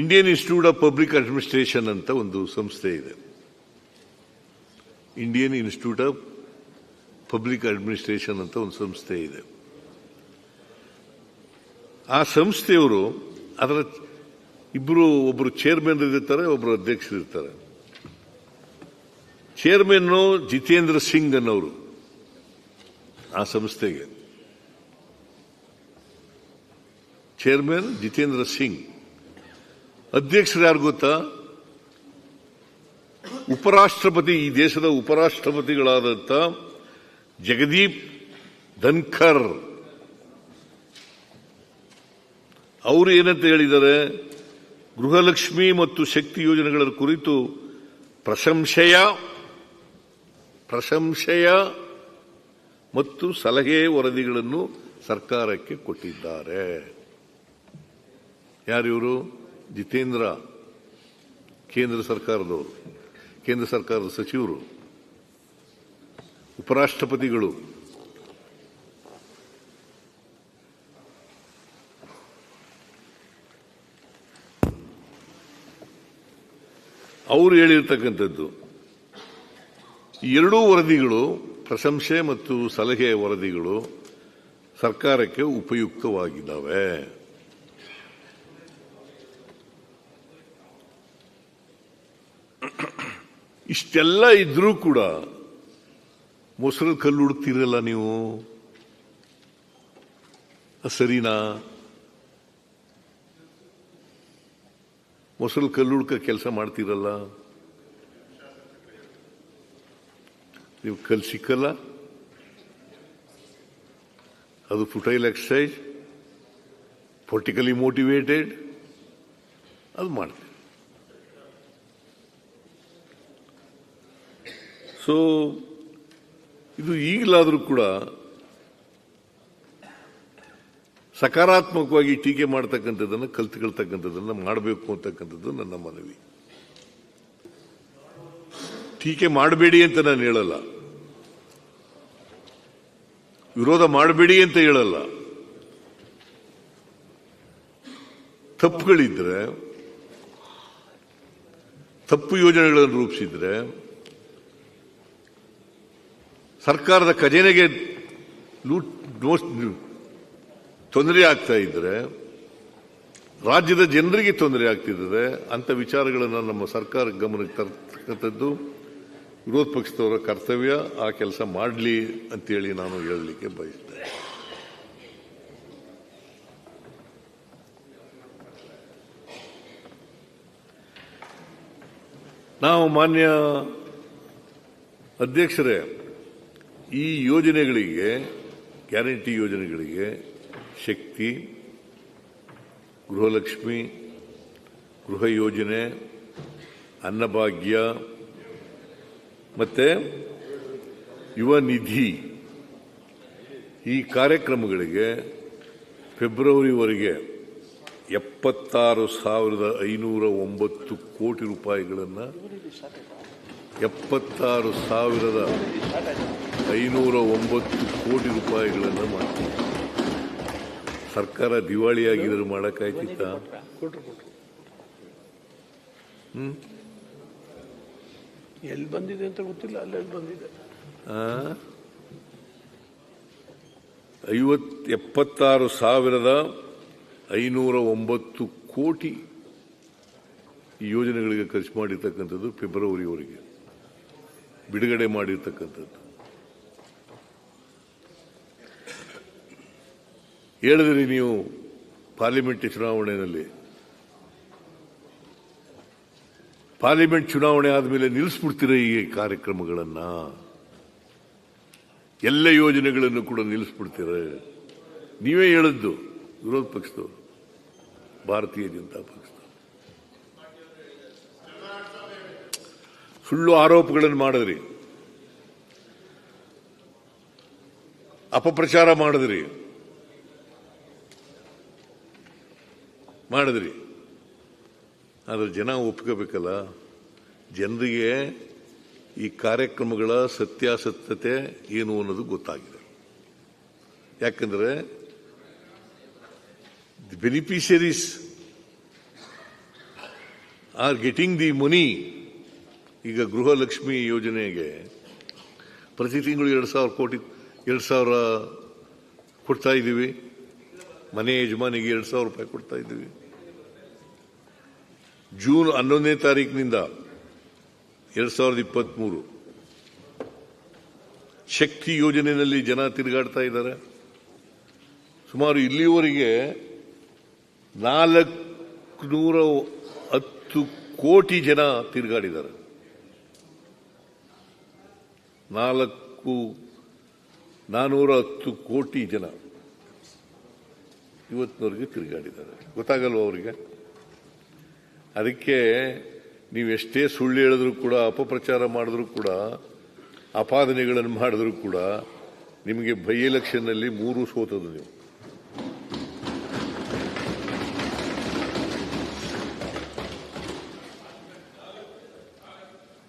Indian institute of public administration ಅಂತ ಒಂದು ಸಂಸ್ಥೆ ಇದೆ. Indian institute of public administration ಅಂತ ಒಂದು ಸಂಸ್ಥೆ ಇದೆ. ಆ ಸಂಸ್ಥೆಯವರು ಅದರ ಒಬ್ಬರು ಚೇರ್ಮನ್ ಇರ್ತಾರೆ, ಒಬ್ಬರು ಅಧ್ಯಕ್ಷರು ಇರ್ತಾರೆ. ಚೇರ್ಮನ್ ಜಿತೇಂದ್ರ ಸಿಂಗ್ ಅನ್ನೋರು ಆ ಸಂಸ್ಥೆಗೆ. ಚೇರ್ಮನ್ ಜಿತೇಂದ್ರ ಸಿಂಗ್. ಅಧ್ಯಕ್ಷರು ಯಾರು ಗೊತ್ತಾ? ಉಪರಾಷ್ಟ್ರಪತಿ, ಈ ದೇಶದ ಉಪರಾಷ್ಟ್ರಪತಿಗಳಾದಂಥ ಜಗದೀಪ್ ಧನ್ಖರ್. ಅವರು ಏನಂತ ಹೇಳಿದ್ದಾರೆ? ಗೃಹಲಕ್ಷ್ಮಿ ಮತ್ತು ಶಕ್ತಿ ಯೋಜನೆಗಳ ಕುರಿತು ಪ್ರಶಂಸೆಯ ಮತ್ತು ಸಲಹೆ ವರದಿಗಳನ್ನು ಸರ್ಕಾರಕ್ಕೆ ಕೊಟ್ಟಿದ್ದಾರೆ. ಯಾರಿವರು? ಜಿತೇಂದ್ರ, ಕೇಂದ್ರ ಸರ್ಕಾರದವರು, ಕೇಂದ್ರ ಸರ್ಕಾರದ ಸಚಿವರು, ಉಪರಾಷ್ಟ್ರಪತಿಗಳು. ಅವರು ಹೇಳಿರ್ತಕ್ಕಂಥದ್ದು ಈ ಎರಡೂ ವರದಿಗಳು, ಪ್ರಶಂಸೆ ಮತ್ತು ಸಲಹೆಯ ವರದಿಗಳು ಸರ್ಕಾರಕ್ಕೆ ಉಪಯುಕ್ತವಾಗಿದ್ದಾವೆ. ಇಷ್ಟೆಲ್ಲ ಇದ್ರೂ ಕೂಡ ಮೊಸರು ಕಲ್ಲು ಹುಡುಕ್ತಿರಲ್ಲ ನೀವು. ಸರಿನಾ? ಮೊಸರು ಕಲ್ಲು ಹುಡುಕ ಕೆಲಸ ಮಾಡ್ತಿರಲ್ಲ ನೀವು. ಕಲ್ಲು ಸಿಕ್ಕಲ್ಲ, ಅದು ಫುಟೈಲ್ ಎಕ್ಸರ್ಸೈಸ್, ಪೊಲಿಟಿಕಲಿ ಮೋಟಿವೇಟೆಡ್, ಅದು ಮಾಡ್ತೀವಿ. ಸೊ ಇದು ಈಗಲಾದರೂ ಕೂಡ ಸಕಾರಾತ್ಮಕವಾಗಿ ಟೀಕೆ ಮಾಡ್ತಕ್ಕಂಥದ್ದನ್ನು, ಕಲ್ತುಕೊಳ್ತಕ್ಕಂಥದ್ದನ್ನು ಮಾಡಬೇಕು ಅಂತಕ್ಕಂಥದ್ದು ನನ್ನ ಮನವಿ. ಟೀಕೆ ಮಾಡಬೇಡಿ ಅಂತ ನಾನು ಹೇಳಲ್ಲ, ವಿರೋಧ ಮಾಡಬೇಡಿ ಅಂತ ಹೇಳಲ್ಲ. ತಪ್ಪುಗಳಿದ್ರೆ, ತಪ್ಪು ಯೋಜನೆಗಳನ್ನು ರೂಪಿಸಿದ್ರೆ, ಸರ್ಕಾರದ ಖಜಾನೆಗೆ ತೊಂದರೆ ಆಗ್ತಾ ಇದ್ರೆ, ರಾಜ್ಯದ ಜನರಿಗೆ ತೊಂದರೆ ಆಗ್ತಿದ್ರೆ, ಅಂತ ವಿಚಾರಗಳನ್ನು ನಮ್ಮ ಸರ್ಕಾರ ಗಮನಕ್ಕೆ ತರ್ತಕ್ಕಂಥದ್ದು ವಿರೋಧ ಪಕ್ಷದವರ ಕರ್ತವ್ಯ. ಆ ಕೆಲಸ ಮಾಡಲಿ ಅಂತೇಳಿ ನಾನು ಹೇಳಲಿಕ್ಕೆ ಬಯಸ್ತೇನೆ. ನಾವು ಮಾನ್ಯ ಅಧ್ಯಕ್ಷರೇ, ಈ ಯೋಜನೆಗಳಿಗೆ, ಗ್ಯಾರಂಟಿ ಯೋಜನೆಗಳಿಗೆ, ಶಕ್ತಿ, ಗೃಹಲಕ್ಷ್ಮಿ, ಗೃಹ ಯೋಜನೆ, ಅನ್ನಭಾಗ್ಯ ಮತ್ತೆ ಯುವ ನಿಧಿ, ಈ ಕಾರ್ಯಕ್ರಮಗಳಿಗೆ ಫೆಬ್ರವರಿವರೆಗೆ 76,509 ಕೋಟಿ ರೂಪಾಯಿಗಳನ್ನು 76,509 ಕೋಟಿ ರೂಪಾಯಿಗಳನ್ನು ಮಾಡ್ತೀವಿ. ಸರ್ಕಾರ ದಿವಾಳಿಯಾಗಿದ್ರು ಮಾಡಕ್ಕಾಯ್ತಿತ್ತ? ಎಲ್ಲಿ ಬಂದಿದೆ ಅಂತ ಗೊತ್ತಿಲ್ಲ, ಅಲ್ಲೆಲ್ಲಿ ಬಂದಿದೆ. 76,509 ಕೋಟಿ ಈ ಯೋಜನೆಗಳಿಗೆ ಖರ್ಚು ಮಾಡಿರ್ತಕ್ಕಂಥದ್ದು. ಫೆಬ್ರವರಿವರೆಗೆ ಬಿಡುಗಡೆ ಮಾಡಿರ್ತಕ್ಕಂಥದ್ದು. ಹೇಳಿದ್ರಿ ನೀವು ಪಾರ್ಲಿಮೆಂಟ್ ಚುನಾವಣೆಯಲ್ಲಿ, ಪಾರ್ಲಿಮೆಂಟ್ ಚುನಾವಣೆ ಆದಮೇಲೆ ನಿಲ್ಲಿಸ್ಬಿಡ್ತೀರ ಈ ಕಾರ್ಯಕ್ರಮಗಳನ್ನ, ಎಲ್ಲ ಯೋಜನೆಗಳನ್ನು ಕೂಡ ನಿಲ್ಲಿಸ್ಬಿಡ್ತೀರ. ನೀವೇ ಹೇಳಿದ್ದು, ವಿರೋಧ ಪಕ್ಷದವರು, ಭಾರತೀಯ ಜನತಾ ಪಕ್ಷದವರು. ಸುಳ್ಳು ಆರೋಪಗಳನ್ನು ಮಾಡಿದ್ರಿ, ಅಪಪ್ರಚಾರ ಮಾಡಿದ್ರಿ. ಆದರೆ ಜನ ಒಪ್ಕೋಬೇಕಲ್ಲ. ಜನರಿಗೆ ಈ ಕಾರ್ಯಕ್ರಮಗಳ ಸತ್ಯಾಸತ್ಯತೆ ಏನು ಅನ್ನೋದು ಗೊತ್ತಾಗಿದೆ. ಯಾಕಂದ್ರೆ the beneficiaries are getting the money. ಈಗ ಗೃಹಲಕ್ಷ್ಮಿ ಯೋಜನೆಗೆ ಪ್ರತಿ ತಿಂಗಳು 2,000 ಕೊಡ್ತಾ ಇದ್ದೀವಿ. ಮನೆ ಯಜಮಾನಿಗೆ 2,000 ರೂಪಾಯಿ ಕೊಡ್ತಾ ಇದ್ದೀವಿ. ಜೂನ್ 11ನೇ ತಾರೀಕಿನಿಂದ 2023 ಶಕ್ತಿ ಯೋಜನೆಯಲ್ಲಿ ಜನ ತಿರುಗಾಡ್ತಾ ಇದ್ದಾರೆ. ಸುಮಾರು ಇಲ್ಲಿಯವರೆಗೆ 410 ಕೋಟಿ ಜನ ತಿರುಗಾಡಿದ್ದಾರೆ. 410 ಕೋಟಿ ಜನ ಇವತ್ತಿನವರೆಗೆ ತಿರುಗಾಡಿದ್ದಾರೆ. ಗೊತ್ತಾಗಲ್ವ ಅವರಿಗೆ? ಅದಕ್ಕೆ ನೀವೆಷ್ಟೇ ಸುಳ್ಳು ಹೇಳಿದ್ರು ಕೂಡ, ಅಪಪ್ರಚಾರ ಮಾಡಿದ್ರು ಕೂಡ, ಆಪಾದನೆಗಳನ್ನು ಮಾಡಿದ್ರು ಕೂಡ, ನಿಮಗೆ ಬೈ ಎಲೆಕ್ಷನ್ನಲ್ಲಿ 3 ಸೋತದು ನೀವು.